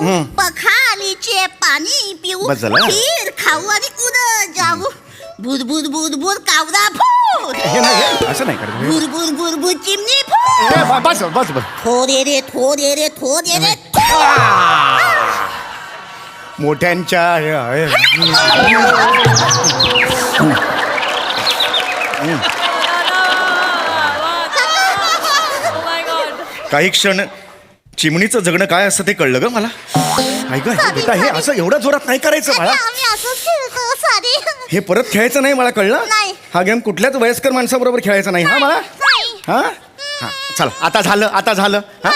जाऊ पखालीचे पाणी पिऊ बस झालं. खीर खाऊ आणि उडत जाऊ बुद बुद बुद बुद कावरा फूट हे नाही असं नाही करायचं. बुर बुर बुर बुर चिमणी फूट बस बस बस थोडे रे थोडे रे थोडे रे मोठ्यांच्या काही क्षण चिमणीचं जगणं काय असतं ते कळलं ग मला. ऐक बेटा हे असं एवढ्या जोरात नाही करायचं मला. आम्ही असंच खेळतो सारी हे परत खेळायचं नाही मला कळलं. नाही. हा गेम कुठल्याच वयस्कर माणसाबरोबर खेळायचा नाही हा मला. नाही. हा हा चला आता झालं आता झालं हा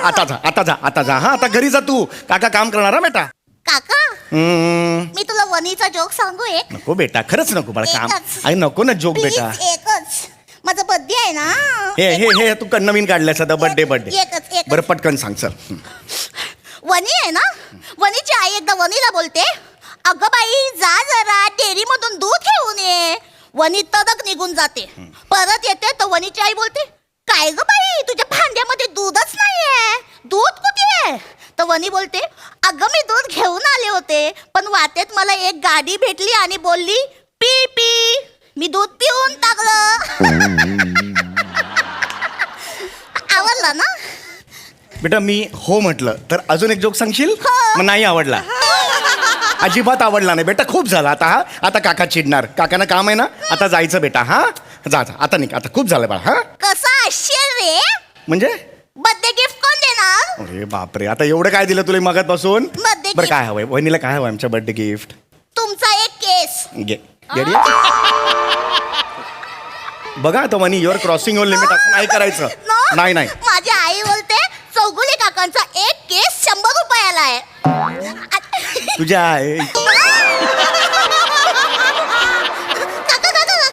आता जा हा आता घरी जा तू. काका काम करणार हा बेटा. काका मी तुला वनीचा जोक सांगू एक नको बेटा खरंच नको मला काम. एकच. आई नको ना जोक प्लीज बेटा. एकच माझा बर्थडे आहे ना हे हे हे तू नवीन काढलंस आता बर्थडे बर्थडे. एकच बरं पटकन सांग चल. वनी आहे ना वनीची आई एकदा वनीला बोलते अगं बाई जा जरा डेअरी मधून दूध घेऊन ये. वनी तदक निघून जाते परत येते तर वनीची आई बोलते काय ग बाई तुझ्या भांड्यामध्ये दूधच नाहीये दूध कुठे आहे. तर वनी बोलते अगं मी दूध घेऊन आले होते पण वाटेत मला एक गाडी भेटली आणि बोलली पी पी मी दूध पिऊन टाकलं. आवडला ना बेटा मी हो म्हटलं तर अजून एक जोक सांगशील. हो. मग नाही आवडला अजिबात आवडला नाही बेटा. खूप झाला आता हा. आता काका चिडणार. काकांना काम आहे ना आता जायचं बेटा. हा जा जा आता निघ आता खूप झालं बाळा. हा कसं असशील रे म्हणजे बर्थडे गिफ्ट कोण देणार. अरे बापरे आता एवढं काय दिलं तुला मगात बसून. Birthday बरं gift. काय हवंय वहिनीला काय हवंय आमच्या बर्थडे गिफ्ट. तुमचा एक केस घे गेडी. बघा आता वनी युअर क्रॉसिंग युअर लिमिट असं नाही करायचं. No. नाही नाही माझी आई बोलते चौगुले काकांचा एक केस 100 रुपयाला आहे. तुझ्या